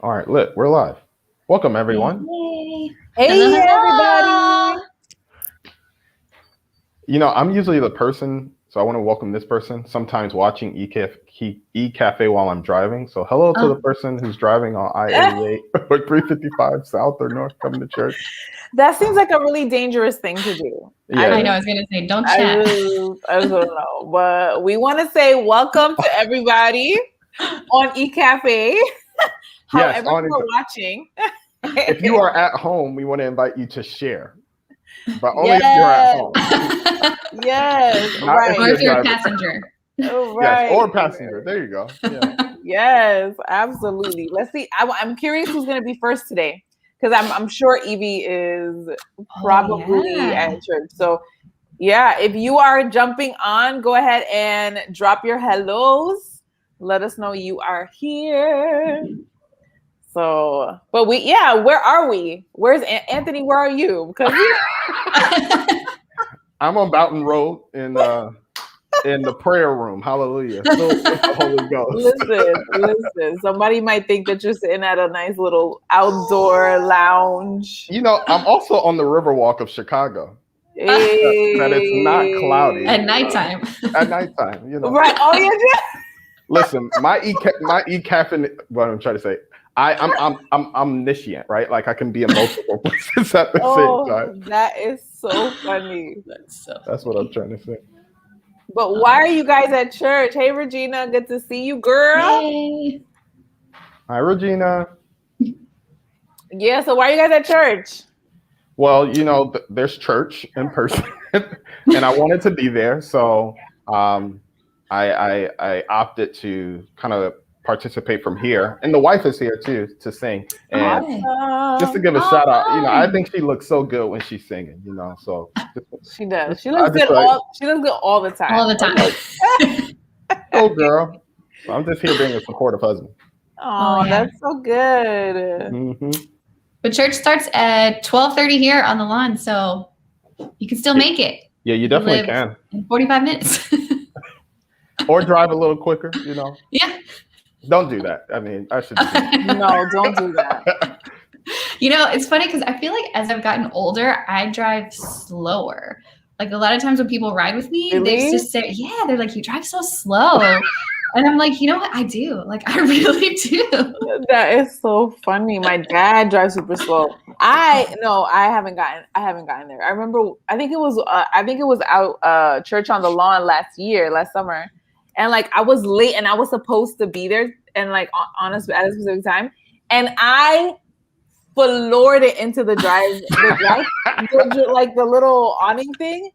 All right, lit. We're live. Welcome, everyone. Hey. Hello, Hey hello. everybody. I'm usually the person, so I want to welcome this person. Sometimes watching E-Cafe while I'm driving. So, hello to the Oh, person who's driving on I-88 or 355 South or North coming to church. That seems like a really dangerous thing to do. I Yeah, I it know. just, I was gonna say, don't I chat. just, I just don't know. But we want to say welcome to everybody on eCafe. yes. However you are watching. If you are at home, we want to invite you to share, but only if you're at Yes, home, yes, not if Or right, if you're you're a driving. passenger. Yes, right. or passenger. There you go. Yeah. Yes, absolutely. Let's see. I'm curious who's going to be first today because I'm sure Evie is Oh probably at yeah. church. So yeah, if you are jumping on, go ahead and drop your hellos. Let us know you are here. So, but where are we? Where's Anthony? Where are you? Because I'm on Boughton Road in the prayer room. Hallelujah. Filled with the Holy Ghost. listen. Somebody might think that you're sitting at a nice little outdoor lounge. I'm also on the Riverwalk of Chicago. That it's not cloudy At nighttime. at nighttime. Right. Oh yeah. Listen, my caffeine. What I'm trying to say, I'm omniscient, right? Like I can be in multiple places at the same Oh, time. that is so funny. That's so That's what I'm trying to say. But why are you guys at church? Hey, Regina, good to see you, girl. Hey. Hi, Regina. Yeah, so why are you guys at church? Well, there's church in person, and I wanted to be there, so um, I opted to kind of participate from here, and the wife is here too to sing, and Hey. just to Awesome. give a shout out, I think she looks so good when she's singing, so She does. She I looks just good like, all the time. All the time. oh girl, so I'm just here being a supportive husband. Oh Oh, yeah. that's so good. Hmm. But church starts at 12:30 here on the lawn, so you can still make it. Yeah, you You definitely live can, in 45 minutes. or drive a little quicker. Yeah. Don't do that. I mean, I should. No, don't do that. It's funny because I feel like as I've gotten older, I drive slower. Like a lot of times when people ride with me, they Really? just say, yeah, they're like, you drive so slow. And I'm like, you know what? I do. Like, I really do. That is so funny. My dad drives super slow. I haven't gotten there. I remember I think it was out church on the lawn last summer. And like I was late and I was supposed to be there and like on at a specific time. And I floored it into like the little awning thing.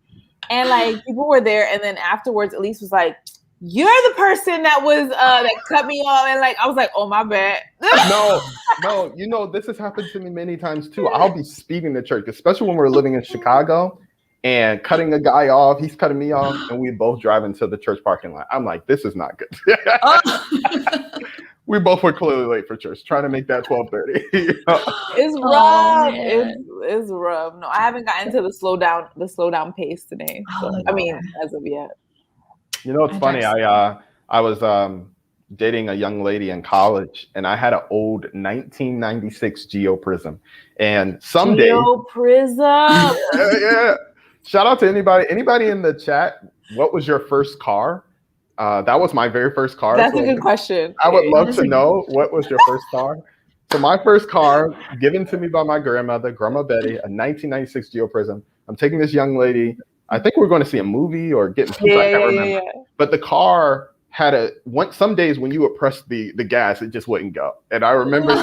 And like people were there, and then afterwards, Elise was like, "You're the person that was that cut me off," and like I was like, "Oh my bad." No, this has happened to me many times too. I'll be speeding to church, especially when we're living in Chicago and cutting a guy off. He's cutting me off, and we both drive into the church parking lot. I'm like, this is not good. Oh. We both were clearly late for church, trying to make that 12:30. It's rough. Oh, man. It's rough. No, I haven't gotten to the slow down pace today. So Oh, I mean, yeah. as of yet. It's funny. I was dating a young lady in college, and I had an old 1996 Geo Prism, and someday, Geo Prism. yeah. Shout out to anybody in the chat. What was your first car? That was my very first car. That's so a good question. I would love to know what was your first car. So my first car, given to me by my grandmother, Grandma Betty, a 1996 Geo Prism. I'm taking this young lady. I think we're going to see a movie or getting pizza. I can't remember. Yeah. But the car had some days when you would press the gas, it just wouldn't go. And I remember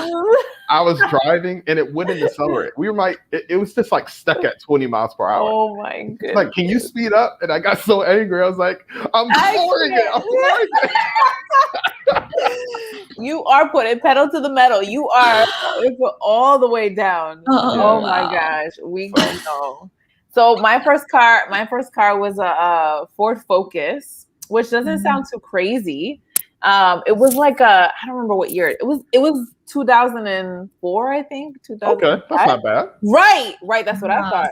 I was driving and it wouldn't accelerate. It was just like stuck at 20 miles per hour. Oh my goodness. Like, can you speed up? And I got so angry. I was like, I'm flooring it. You are putting pedal to the metal. You are all the way down. Oh, my wow. gosh. We know. So my first car was a Ford Focus, which doesn't sound too crazy. It was like I don't remember what year. It was 2004, I think. 2005. Okay, that's not bad. Right. That's what I thought.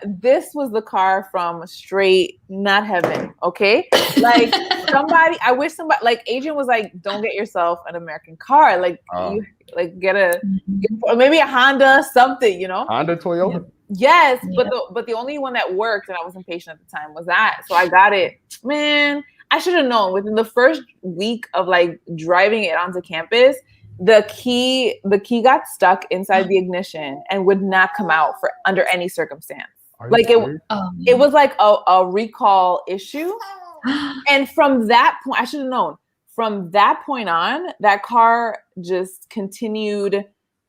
This was the car from straight not heaven. Okay, like somebody. I wish somebody like Adrian was like, don't get yourself an American car. Like you like get or maybe a Honda something. You know, Honda, Toyota. Yes, but the only one that worked, and I was impatient at the time, was that. So I got it. Man, I should have known within the first week of like driving it onto campus. The key got stuck inside the ignition and would not come out for under any circumstance. Like it was like a recall issue. And from that point, I should have known. From that point on, that car just continued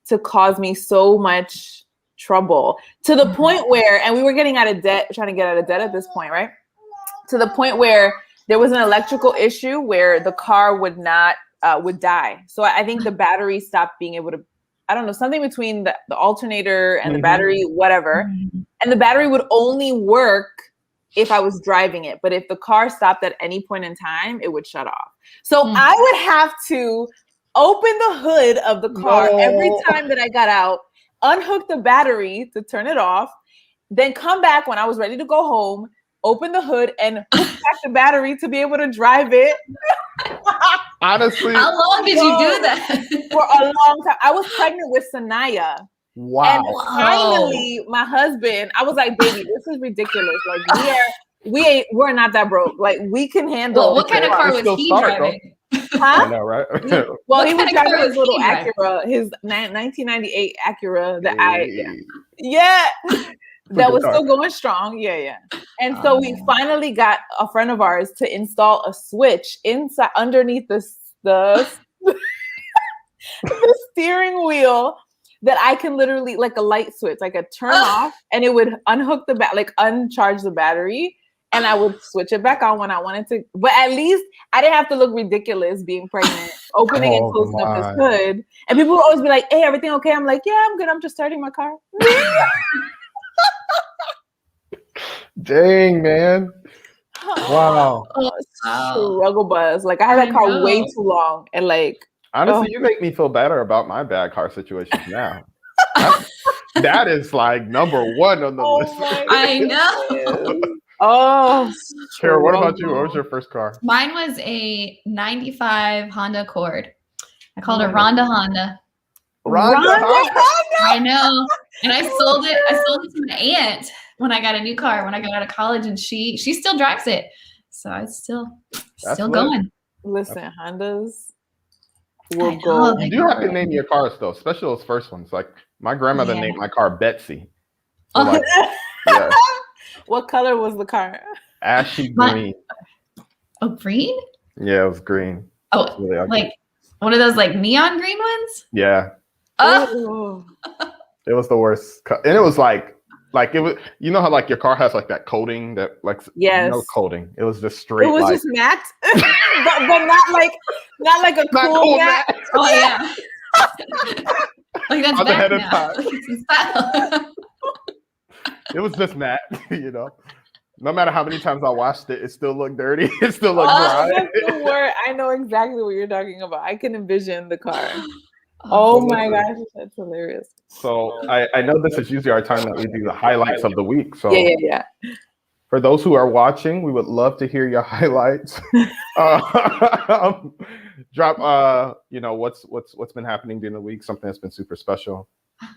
to cause me so much trouble, to the point where, and we were getting out of debt, trying to get out of debt at this point, right? To the point where there was an electrical issue where the car would not would die. So I think the battery stopped being able to, I don't know, something between the alternator and the battery, whatever. And the battery would only work if I was driving it. But if the car stopped at any point in time, it would shut off. So I would have to open the hood of the car every time that I got out, unhook the battery to turn it off, then come back when I was ready to go home, open the hood and hook back the battery to be able to drive it. Honestly, how long did you do that? For a long time. I was pregnant with Sanaya. Wow. And finally, my husband, I was like, baby, this is ridiculous. Like we're not that broke. Like we can handle. Well, what kind of car was he driving? Huh? I know, right? Well, he was driving his little Acura, his 1998 Acura that that was still going strong. Yeah. And so we finally got a friend of ours to install a switch inside underneath the the steering wheel that I can literally, like a light switch, like a turn off, and it would unhook the uncharge the battery, and I would switch it back on when I wanted to. But at least I didn't have to look ridiculous being pregnant, opening and closing up this hood. And people would always be like, "Hey, everything okay?" I'm like, "Yeah, I'm good. I'm just starting my car." Dang, man. Wow. Struggle bus. Like I had that car way too long, and like honestly, you make me feel better about my bad car situations now. That is like number one on the list. I know. Kara, what about you? What was your first car? Mine was a 95 Honda Accord. I called it Rhonda Honda. Rhonda Honda? I know. And I sold it to my aunt when I got a new car when I got out of college, and she still drives it. So it's still going. Listen, Hondas will go. You do have to name your cars though, especially those first ones. Like my grandmother named my car Betsy. So like, what color was the car? Ashy green. Oh, green? Yeah, it was green. Oh, really like one of those like neon green ones? Yeah. Oh. It was the worst. And it was like it was, you know how like your car has like that coating that like no coating. It was just straight. It was just matte, but not like a cool matte. Oh yeah. Like that's ahead of time. It was just matte, you know. No matter how many times I washed it, it still looked dirty. It still looked dry. That's the word. I know exactly what you're talking about. I can envision the car. Oh my gosh, that's hilarious. So I know this is usually our time that we do the highlights of the week. So yeah. For those who are watching, we would love to hear your highlights. Drop what's been happening during the week, something that's been super special.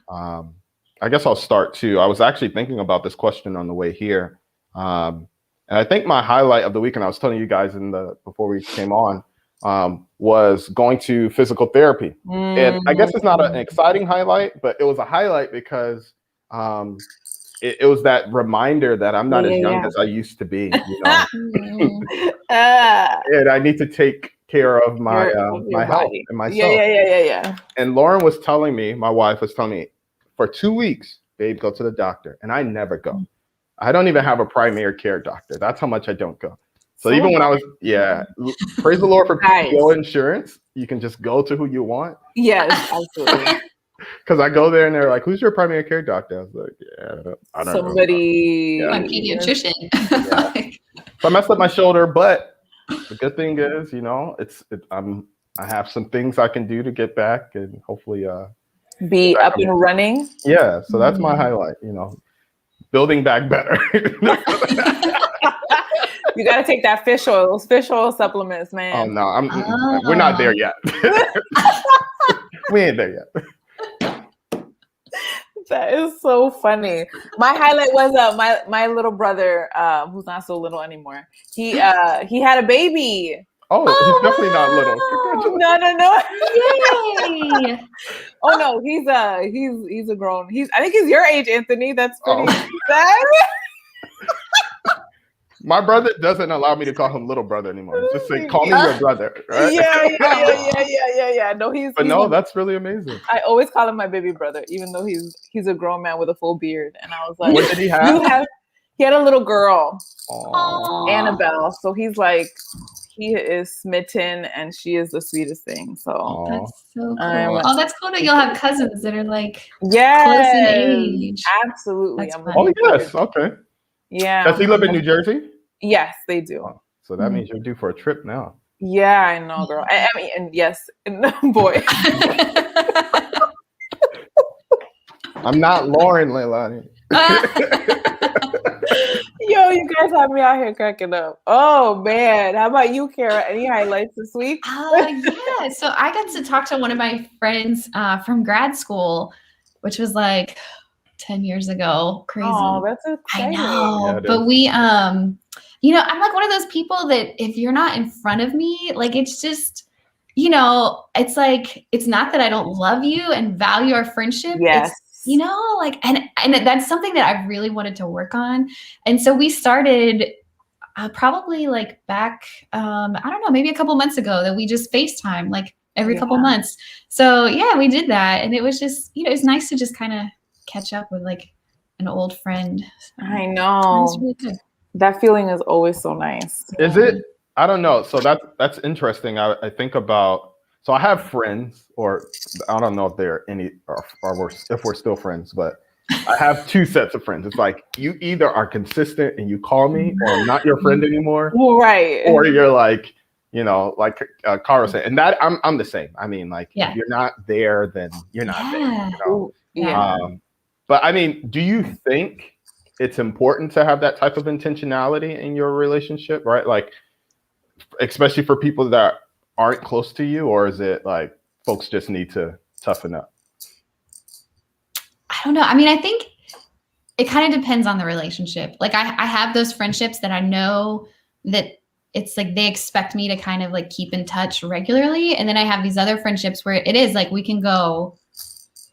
I guess I'll start too. I was actually thinking about this question on the way here. And I think my highlight of the week, and I was telling you guys before we came on, was going to physical therapy. And I guess it's not an exciting highlight, but it was a highlight because it was that reminder that I'm not as young as I used to be, you know. And I need to take care of my my health and myself. Yeah. And Lauren was telling me, my wife was telling me, for 2 weeks, babe, go to the doctor. And I never go. I don't even have a primary care doctor. That's how much I don't go. So even when I was, praise the Lord for PPO insurance. You can just go to who you want. Yes, absolutely. Because I go there and they're like, "Who's your primary care doctor?" I was like, I don't know. Somebody, my pediatrician. So I messed up my shoulder, but the good thing is, you know, I have some things I can do to get back and hopefully be up and running. Yeah, so that's my highlight. You know, building back better. You got to take that fish oil, those fish oil supplements, man. Oh no, we're not there yet. We ain't there yet. That is so funny. My highlight was my little brother, who's not so little anymore. He had a baby. Oh, he's definitely not little. No. Yay! Oh no, he's a grown. I think he's your age, Anthony. That's pretty sad. My brother doesn't allow me to call him little brother anymore. Just say, call me your brother. Right? Yeah. No, But no, that's really amazing. I always call him my baby brother, even though he's a grown man with a full beard. And I was like, what did he have? He had a little girl, Aww. Annabelle. So he's like, he is smitten, and she is the sweetest thing. So that's so cool. That's cool that you'll have cousins that are like close in age. Absolutely. Oh yes, okay. Yeah. Does he live in New Jersey? Yes, they do. Oh, so that means you're due for a trip now. Yeah, I know, girl. I mean, and yes, boy. I'm not Lauren, Leilani. Yo, you guys have me out here cracking up. Oh man, how about you, Kara? Any highlights this week? Yeah, so I got to talk to one of my friends from grad school, which was like 10 years ago. Crazy. Oh, that's exciting. I know, yeah, but we, I'm like one of those people that if you're not in front of me, like it's just, it's like, it's not that I don't love you and value our friendship. Yes. It's, like, and that's something that I really wanted to work on. And so we started probably like back, I don't know, maybe a couple months ago that we just FaceTime like every couple months. So yeah, we did that. And it was just, it's nice to just kind of catch up with like an old friend. I know. It's really good. That feeling is always so nice. Is it? I don't know. So that's interesting. I think about, so I have friends, or I don't know if they're any, or if we're still friends, but I have two sets of friends. It's like you either are consistent and you call me, or I'm not your friend anymore, right? Or you're like, like Cara said, and that I'm the same. I mean, like if you're not there, then you're not there. Yeah. But I mean, do you think it's important to have that type of intentionality in your relationship, right? Like, especially for people that aren't close to you, or is it like folks just need to toughen up? I don't know. I mean, I think it kind of depends on the relationship. Like I have those friendships that I know that it's like they expect me to kind of like keep in touch regularly. And then I have these other friendships where it is like we can go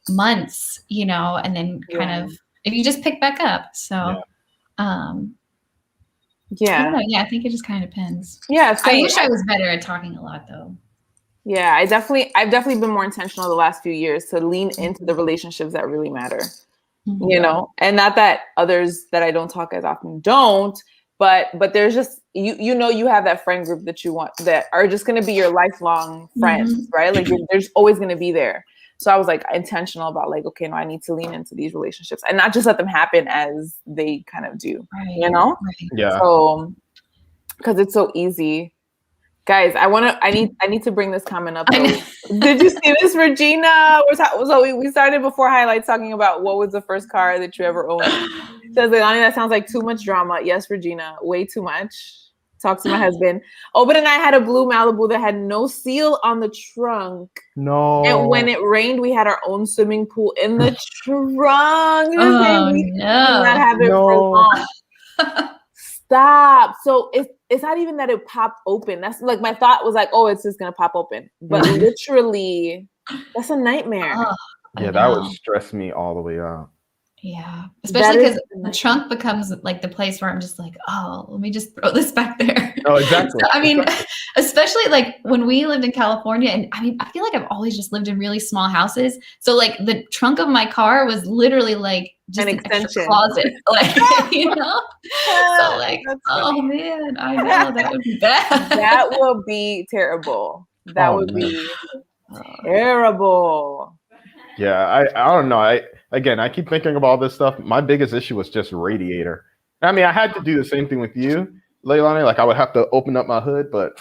months, and then kind of if you just pick back up. So I think it just kind of depends. Yeah, I wish I was better at talking a lot though. Yeah, I've definitely been more intentional the last few years to lean into the relationships that really matter. And not that others that I don't talk as often don't, but there's just you have that friend group that you want that are just going to be your lifelong friends, right? Like there's always going to be there. So I was like intentional about like, okay, no, I need to lean into these relationships and not just let them happen as they kind of do, Right. Yeah. So, because it's so easy. Guys, I need to bring this comment up. Did you see this, Regina? So we started before highlights talking about what was the first car that you ever owned. Says Leilani, that sounds like too much drama. Yes, Regina, way too much. Talk to my husband. But and I had a blue Malibu that had no seal on the trunk. No. And when it rained, we had our own swimming pool in the trunk. Oh, we no. did not have it for long. Stop. So it's not even that it popped open. That's like my thought was like, oh, it's just gonna pop open. But literally, that's a nightmare. Yeah, that would stress me all the way out. Yeah, especially because the trunk becomes like the place where I'm just like, oh, let me just throw this back there. Oh, exactly. So, I mean, especially like when we lived in California, and I mean, I feel like I've always just lived in really small houses. So like the trunk of my car was literally like just an extension closet, like So like, oh man, I know that would be bad. That will be terrible. That would be terrible. Yeah, I don't know. I keep thinking about all this stuff. My biggest issue was just radiator. I mean, I had to do the same thing with you, Leilani. Like I would have to open up my hood, but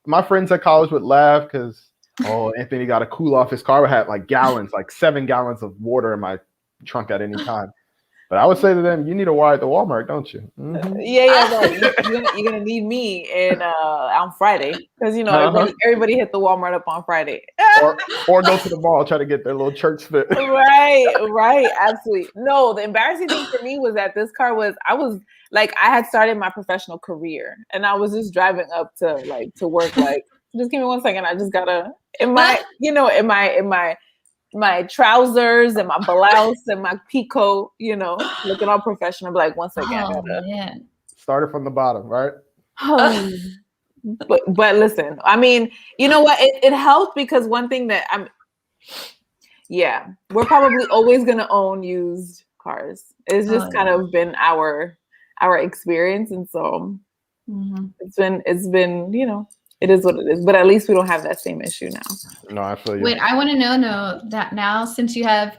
my friends at college would laugh because Anthony got to cool off his car. I had like gallons, like 7 gallons of water in my trunk at any time. But I would say to them, you need a ride to Walmart, don't you? Mm-hmm. Yeah, right. You're gonna need me on Friday because everybody hit the Walmart up on Friday. or go to the mall, try to get their little church fit. Right, absolutely. No, the embarrassing thing for me was that this car was I had started my professional career and I was just driving up to work. Like, just give me 1 second. I just gotta in my trousers and my blouse and my peacoat, looking all professional. Like, 1 second. Oh, man. Started from the bottom, right? But listen, I mean, you know what? It helped because one thing that we're probably always gonna own used cars. It's just kind of been our experience, and so it's been it is what it is. But at least we don't have that same issue now. No, I feel you. Wait, I want to know that now, since you have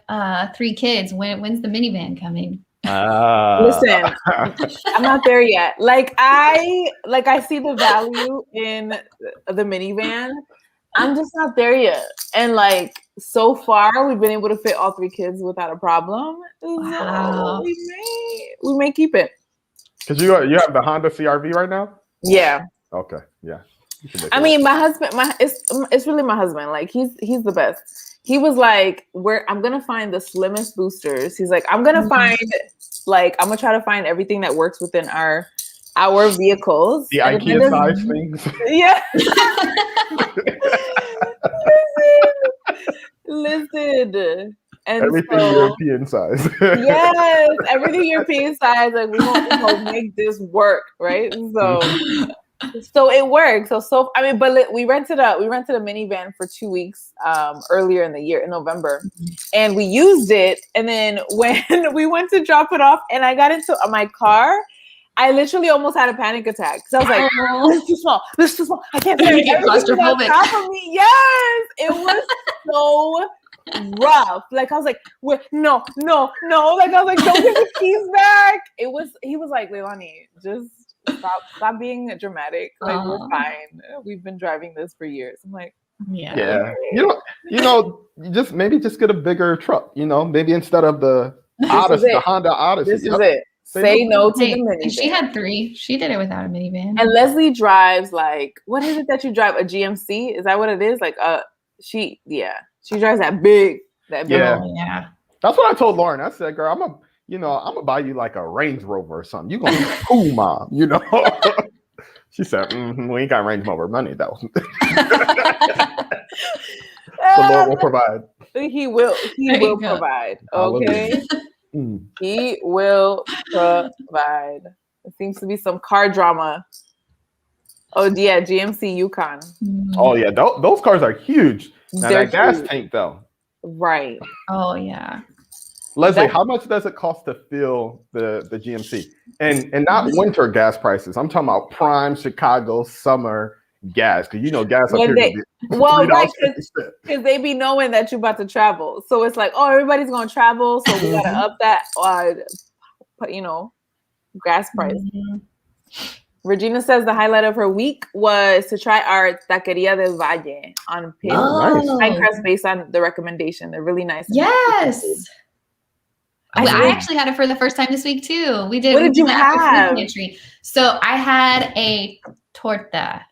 3 kids, when's the minivan coming? Listen, I'm not there yet. I see the value in the minivan. I'm just not there yet. And so far, we've been able to fit all 3 kids without a problem. Wow. So we may keep it. Because you have the Honda CRV right now? Yeah. Okay. Yeah. I mean, my husband, it's really my husband. Like, he's the best. He was like, I'm gonna find the slimmest boosters. He's like, I'm gonna try to find everything that works within our vehicles. The IKEA size things. Yeah. Listen. And everything European size. Yes, everything European size. Like, we won't make this work, right? So it works. So I mean, but we rented a minivan for 2 weeks earlier in the year, in November, and we used it. And then when we went to drop it off, and I got into my car, I literally almost had a panic attack because I was like, "This is too small. I can't get claustrophobic." On top of me. Yes, it was so rough. Like, I was like, no. Like, I was like, don't give the keys back. He was like, Leilani, just stop being dramatic. Like, we're fine. We've been driving this for years. I'm like, yeah. Just get a bigger truck. Maybe instead of the Odyssey, the Honda Odyssey. This is it. Say no to the minivan. She had 3. She did it without a minivan. And Leslie drives what is it that you drive? A GMC? Is that what it is? She drives that big. Yeah. Oh, yeah. That's what I told Lauren. I said, girl, I'm gonna buy you like a Range Rover or something. You gonna be cool, mom. She said, we ain't got Range Rover money though. The Lord will provide. He will provide. Okay. He will provide. There seems to be some car drama. Oh yeah, GMC Yukon. Oh yeah, those cars are huge. Now that gas tank though. Right. Oh yeah. Leslie, how much does it cost to fill the GMC? And not winter gas prices. I'm talking about prime Chicago summer gas. Because gas up here. Right, because they be knowing that you're about to travel. So it's like, everybody's gonna travel, so we gotta up that gas price. Regina says the highlight of her week was to try our Taqueria del Valle on pie crust based on the recommendation. They're really nice. Yes. I actually had it for the first time this week too. We did. What did you have? So I had a torta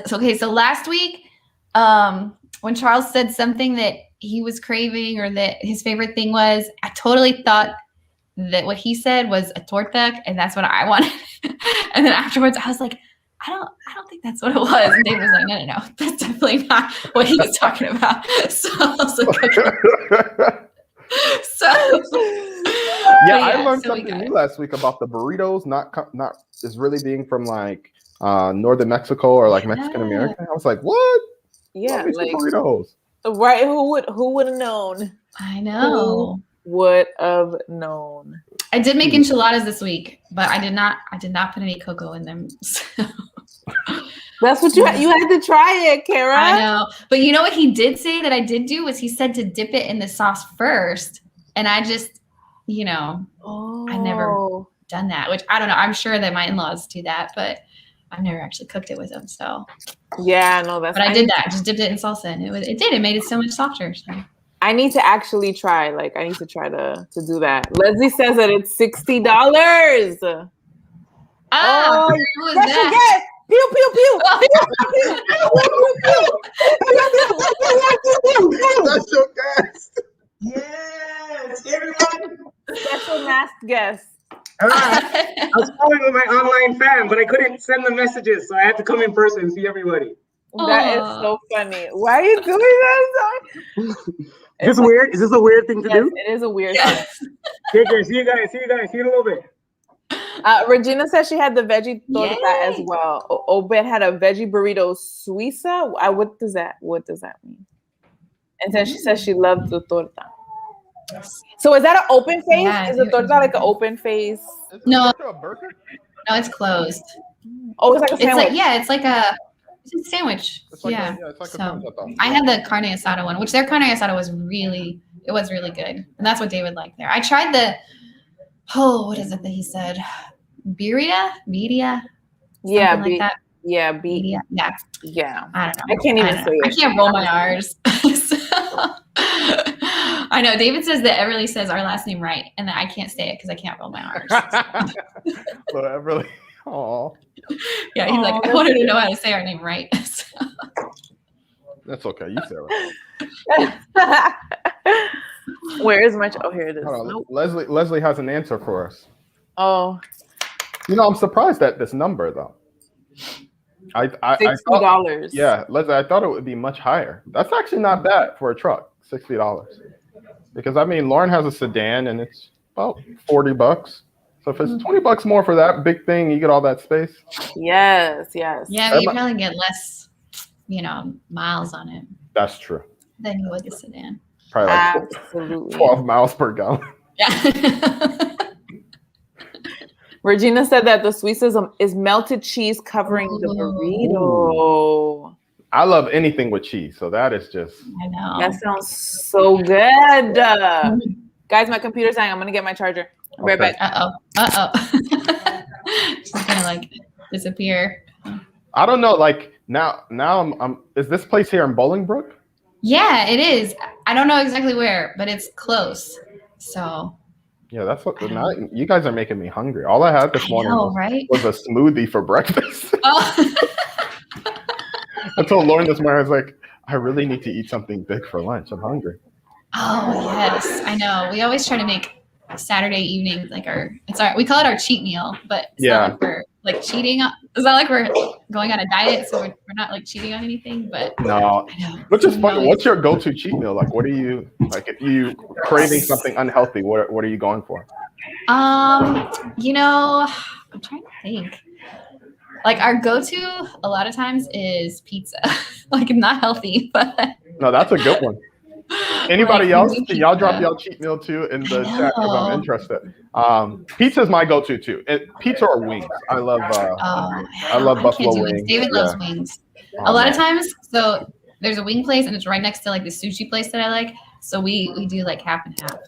so last week, when Charles said something that he was craving or that his favorite thing was, I totally thought that what he said was a torta, and that's what I wanted. And then afterwards, I was like, I don't think that's what it was. And Dave was like, no, that's definitely not what he was talking about. So I was like, okay. I learned something new last week about the burritos. Not is really being from northern Mexico or Mexican American. I was like, what? Yeah, burritos. Right? Who would have known? I know. Would have known. I did make enchiladas this week, but I did not put any cocoa in them. So. That's what you had to try it, Kara. I know. But you know what he did say that I did do was he said to dip it in the sauce first. And I just, I've never done that, which I don't know. I'm sure that my in-laws do that, but I've never actually cooked it with them. So yeah, no, that's. But I did that. I just dipped it in salsa, and it made it so much softer. So. I need to actually try. Like, I need to try to do that. Leslie says that it's $60. Ah, Oh, who was special that? guest. Pew pew pew. Special guest. Yes, everybody. Special masked guest. I was calling with my online fan, but I couldn't send the messages, so I had to come in person and see everybody. That is so funny. Why are you doing that? Is this weird? Is this a weird thing to do? It is a weird Yes. Okay, guys, see you guys. See you in a little bit. thing. Regina says she had the veggie torta Yay. as well. Obed had a veggie burrito suiza. What does that mean? And then she says she loved the torta. So is that an open face? Yeah, Is the torta like an open face? No. A burger? No, it's closed. Oh, it's like a It's sandwich. like it's like a sandwich. It's like yeah. it's like a So concept though. I had the carne asada one, which their carne asada was really good, and that's what David liked there. I tried the what is it that he said? Birria? Yeah, Something like that. Yeah, Birria. Yeah. yeah. I don't know. I can't even say I it. can't roll my R's. I know. David says that Everly says our last name right, and that I can't say it because I can't roll my R's. So that really, oh, Yeah, he's like, I wanted to know how to say our name right. So. that's okay. You said it. Where is my? Oh, here it is. Hold on. Nope. Leslie has an answer for us. Oh, I'm surprised at this number though. I thought, $60. yeah, Leslie, I thought it would be much higher. That's actually not bad for a truck, $60. Because I mean, Lauren has a sedan and it's about $40. So if it's $20 more for that big thing, you get all that space. Yes. Yeah, but you probably get less, miles on it That's true. than you would the sedan. Probably like Absolutely. 12 miles per gallon. Yeah. Regina said that the Suiza is melted cheese covering the burrito. I love anything with cheese, so that is just. I know. That sounds so good. Guys, my computer's dying. I'm gonna get my charger. I'll be right back. She's gonna disappear. I don't know. Like now I'm. Is this place here in Bolingbrook? Yeah, it is. I don't know exactly where, but it's close. So. Yeah, that's what. Now, you guys are making me hungry. All I had this morning was a smoothie for breakfast. Oh. I told Lauren this morning, I was like, I really need to eat something big for lunch. I'm hungry. Oh yes, I know. We always try to make Saturday evening we call it our cheat meal, but it's not like we're cheating. It's not like we're going on a diet, so we're not cheating on anything. But no, which is funny. What's your go-to cheat meal? Like, what are you if you craving something unhealthy? What are you going for? I'm trying to think. Our go-to a lot of times is pizza. Not healthy, but no, that's a good one. Anybody else? Can y'all drop y'all cheat meal too in the chat because I'm interested. Pizza is my go-to too. Pizza or wings. I love buffalo wings. David loves wings. A lot of times, so there's a wing place and it's right next to the sushi place that I like. So we do half and half.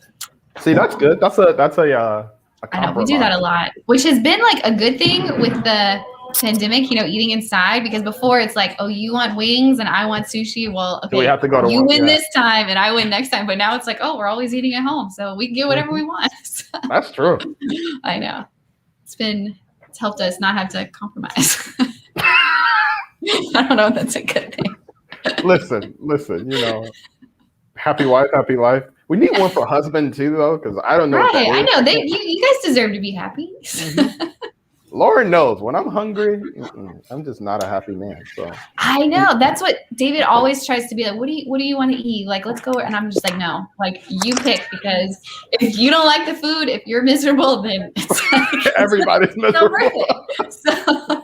See, that's good. That's a I know we do that a lot, which has been a good thing with the pandemic, eating inside, because before it's you want wings and I want sushi. Well, okay, we have to go to you win this time and I win next time. But now it's we're always eating at home, so we can get whatever we want. That's true. I know. It's helped us not have to compromise. I don't know if that's a good thing. Listen, happy wife, happy life. We need one for husband too, though, because I don't know. Right, I know. You guys deserve to be happy. Lauren knows when I'm hungry, I'm just not a happy man. So I know that's what David always tries to be like. What do you want to eat? Let's go. And I'm just no. You pick, because if you don't like the food, if you're miserable, then it's everybody's miserable. So,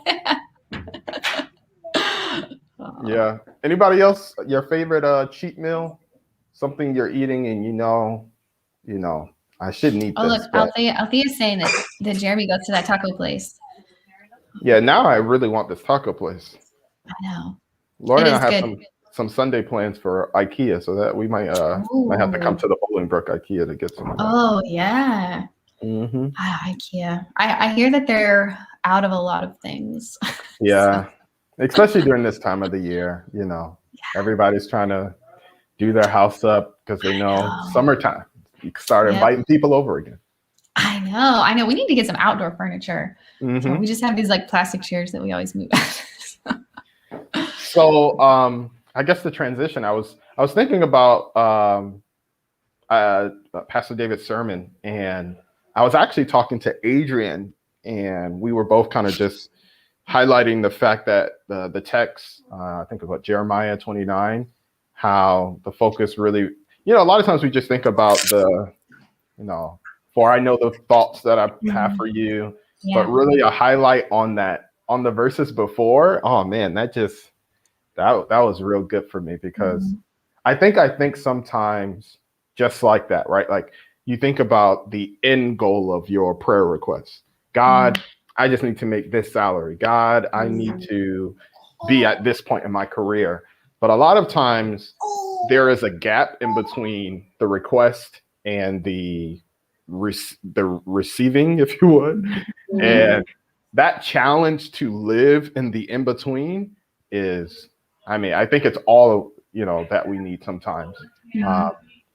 yeah. Anybody else? Your favorite cheat meal? Something you're eating and I shouldn't eat this. Look, Althea's saying that Jeremy goes to that taco place. Yeah, now I really want this taco place. I know. Lauren and I have some Sunday plans for IKEA, so that we might have to come to the Bolingbrook IKEA to get some. Oh yeah. Mm-hmm. IKEA. I hear that they're out of a lot of things. Yeah, especially during this time of the year. Everybody's trying to do their house up because they know summertime. You can start inviting people over again. I know. We need to get some outdoor furniture. So we just have these like plastic chairs that we always move. So I guess the transition, I was thinking about Pastor David's sermon, and I was actually talking to Adrian, and we were both kind of just highlighting the fact that the text, I think about Jeremiah 29, how the focus really, a lot of times we just think about the, for I know the thoughts that I have for you, but really a highlight on the verses before. Oh man, that was real good for me, because I think sometimes just like that, right? Like you think about the end goal of your prayer request. God, I just need to make this salary. God, I need to be at this point in my career. But a lot of times there is a gap in between the request and the receiving, if you would. And that challenge to live in the in-between is, I think it's all, that we need sometimes.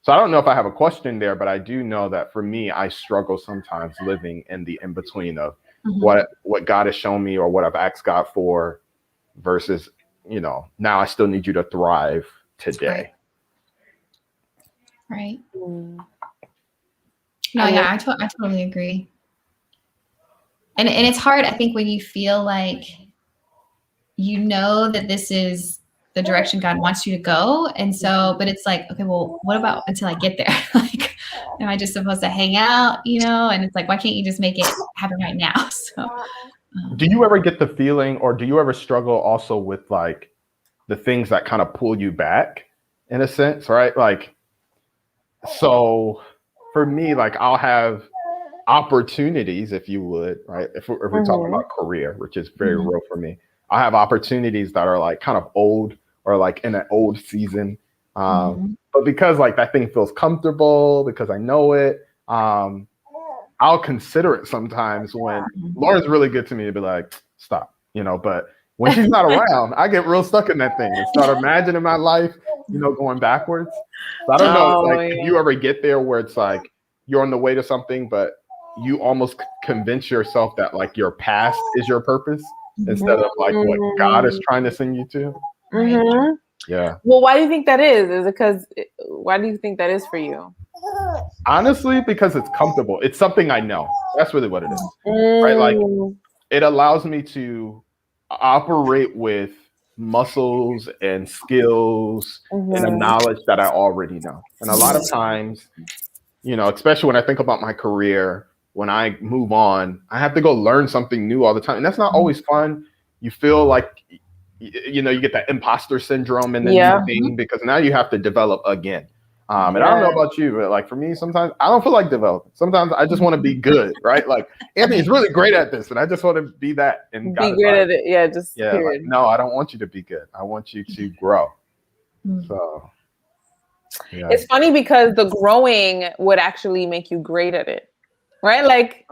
So I don't know if I have a question there, but I do know that for me, I struggle sometimes living in the in-between of what God has shown me or what I've asked God for versus, now I still need you to thrive today. Right. No, yeah, I totally agree. And it's hard, I think, when you feel like that this is the direction God wants you to go. And so, but it's like, okay, well, what about until I get there? Like, am I just supposed to hang out, And it's like, why can't you just make it happen right now? So, do you ever get the feeling, or do you ever struggle also with like the things that kind of pull you back in a sense, right? Like, so for me, like I'll have opportunities, if you would, right? If we're talking about career, which is very real for me, I have opportunities that are like kind of old or like in an old season. But because like that thing feels comfortable, because I know it, I'll consider it sometimes when Lauren's really good to me to be like, stop, but when she's not around, I get real stuck in that thing and start imagining my life, going backwards. So I don't know, if you ever get there where it's like you're on the way to something, but you almost convince yourself that like your past is your purpose instead of like what God is trying to send you to. Yeah. Well, why do you think that is? Is it because? Why do you think that is for you? Honestly, because it's comfortable. It's something I know. That's really what it is, right? Like it allows me to operate with muscles and skills and a knowledge that I already know. And a lot of times, especially when I think about my career, when I move on, I have to go learn something new all the time. And that's not always fun. You feel like, you get that imposter syndrome in the new thing because now you have to develop again. And I don't know about you, but like for me, sometimes I don't feel like developing. Sometimes I just want to be good, right? Like Anthony's really great at this, and I just want to be that and be great at it. Yeah, just like, no, I don't want you to be good. I want you to grow. So it's funny because the growing would actually make you great at it, right? Like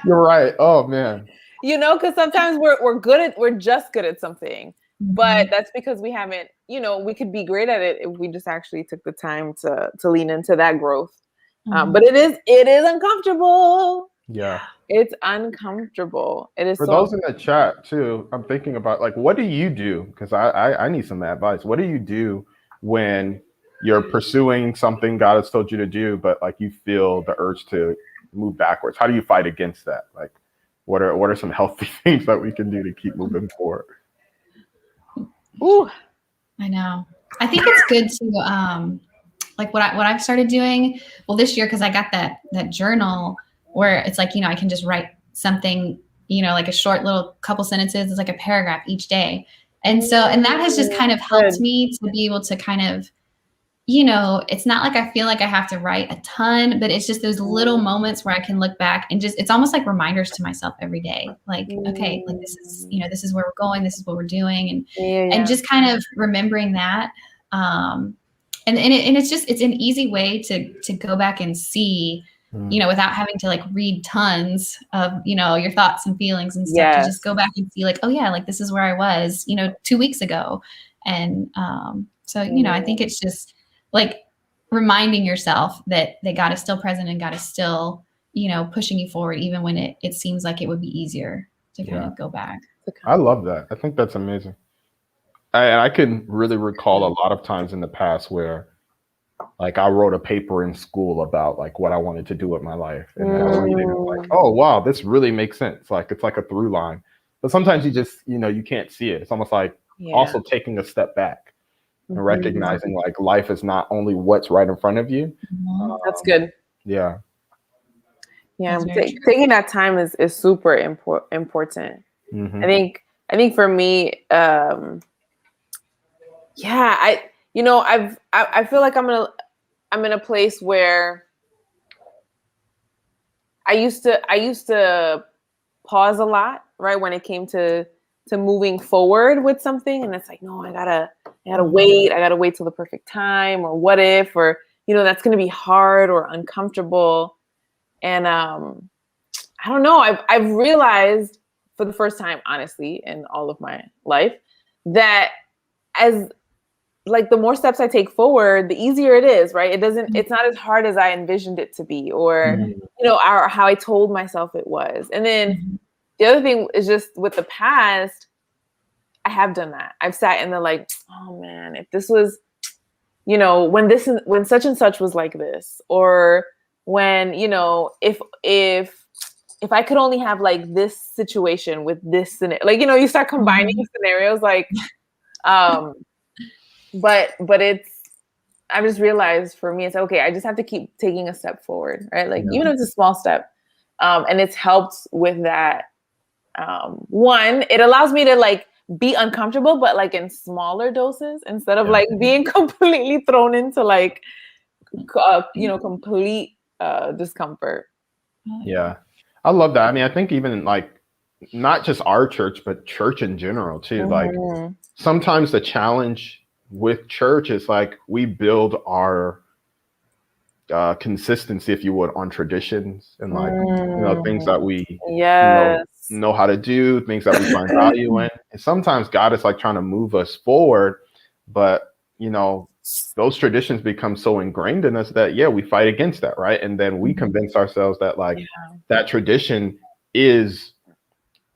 you're right. Oh man. Because sometimes we're just good at something. But that's because we haven't, we could be great at it if we just actually took the time to lean into that growth. But it is uncomfortable. Yeah. It's uncomfortable. It is. For those in the chat too, I'm thinking about like, what do you do? Because I need some advice. What do you do when you're pursuing something God has told you to do, but like you feel the urge to move backwards? How do you fight against that? Like, what are some healthy things that we can do to keep moving forward? Ooh, I know. I think it's good to like what I've started doing. Well, this year, because I got that journal where it's like, I can just write something, like a short little couple sentences. It's like a paragraph each day. And that has just kind of helped me to be able to kind of, it's not like I feel like I have to write a ton, but it's just those little moments where I can look back and just, it's almost like reminders to myself every day. Like, okay, like this is, this is where we're going. This is what we're doing. And just kind of remembering that. And it's an easy way to go back and see you know, without having to like read tons of, you know, your thoughts and feelings and stuff, to just go back and see like, oh yeah, like this is where I was, you know, 2 weeks ago. And so, you know, I think it's just like reminding yourself that God is still present and God is still, you know, pushing you forward, even when it seems like it would be easier to kind of go back. I love that. I think that's amazing. I can really recall a lot of times in the past where like I wrote a paper in school about like what I wanted to do with my life. And then I read it and I'm like, oh wow, this really makes sense. Like it's like a through line. But sometimes you just, you know, you can't see it. It's almost like also taking a step back and recognizing like life is not only what's right in front of you. That's good. Yeah. Yeah. Taking that time is super important. I think for me, I feel like I'm in a place where I used to pause a lot, right? When it came to moving forward with something. And it's like, no, I gotta wait till the perfect time, or what if, or, you know, that's going to be hard or uncomfortable. And I don't know, I've realized for the first time, honestly, in all of my life, that as like the more steps I take forward, the easier it is, right? It's not as hard as I envisioned it to be, or, you know, or how I told myself it was. And then the other thing is just with the past, I have done that. I've sat in the like, oh man, if this was, you know, when such and such was like this, or when, you know, if I could only have like this situation with this scenario, like, you know, you start combining scenarios, like, but I just realized for me, it's okay. I just have to keep taking a step forward, right? Like even if it's a small step, and it's helped with that. One, it allows me to like be uncomfortable, but like in smaller doses instead of like being completely thrown into like, you know, complete discomfort. Yeah. I love that. I mean, I think even like not just our church, but church in general too. Like sometimes the challenge with church is like we build our consistency, if you would, on traditions and like, you know, things that we know how to do, things that we find value in. And sometimes God is like trying to move us forward, but you know, those traditions become so ingrained in us that we fight against that, right? And then we convince ourselves that like that tradition is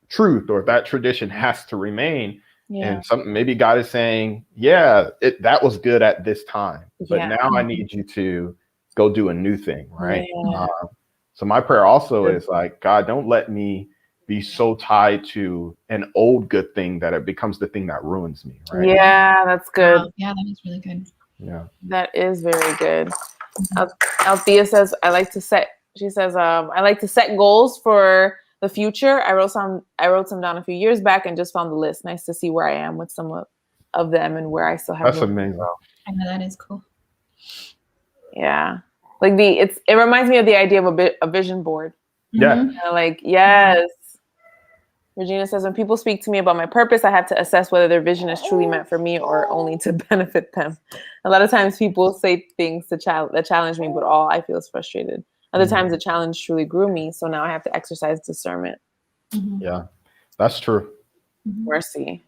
truth, or that tradition has to remain. And maybe God is saying, that was good at this time, but now I need you to go do a new thing, right? So my prayer also is like, God, don't let me be so tied to an old good thing that it becomes the thing that ruins me, right? Yeah, that's good. Yeah, that is really good. Yeah, that is very good. Althea says, I like to set goals for the future. I wrote some down a few years back and just found the list. Nice to see where I am with some of them and where I still have. That's amazing. I know, that is cool. Yeah, like it reminds me of the idea of a vision board. Yeah. Like, yes. Regina says, when people speak to me about my purpose, I have to assess whether their vision is truly meant for me or only to benefit them. A lot of times people say things that challenge me, but all I feel is frustrated. Other times the challenge truly grew me, so now I have to exercise discernment. Yeah, that's true. Mercy.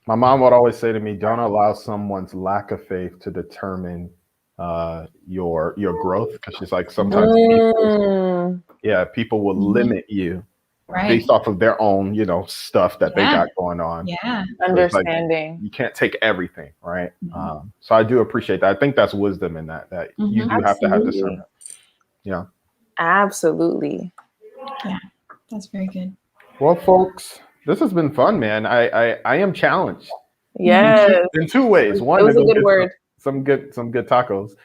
My mom would always say to me, don't allow someone's lack of faith to determine your growth. Because she's like, sometimes people will limit you based off of their own, you know, stuff that they got going on. Yeah. So understanding. Like, you can't take everything, right? So I do appreciate that. I think that's wisdom in that you do have to have discernment. Yeah. Absolutely. Yeah, that's very good. Well, folks, this has been fun, man. I am challenged. Yes. In two ways. One, it was a good word. Some good tacos.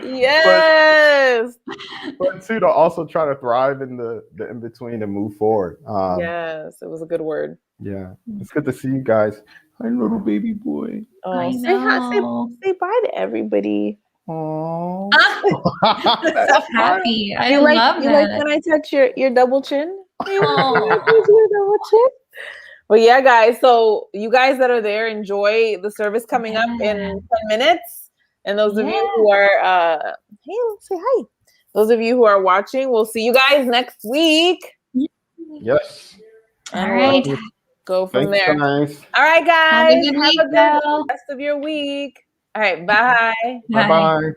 Yes. But two, to also try to thrive in the in between and move forward. Yes, it was a good word. Yeah, it's good to see you guys. Hi, little baby boy. I know. Say bye to everybody. Aww. So happy. I love that. You like when I touch your double chin? Your double chin? But yeah, guys. So you guys that are there, enjoy the service coming up in 10 minutes. And those of you who are, hey, let's say hi. Those of you who are watching, we'll see you guys next week. Yes. And All right. we'll go from Thanks, there. guys. All right, guys. Have a good week, Have a good though. rest of your week. All right, bye. Bye bye.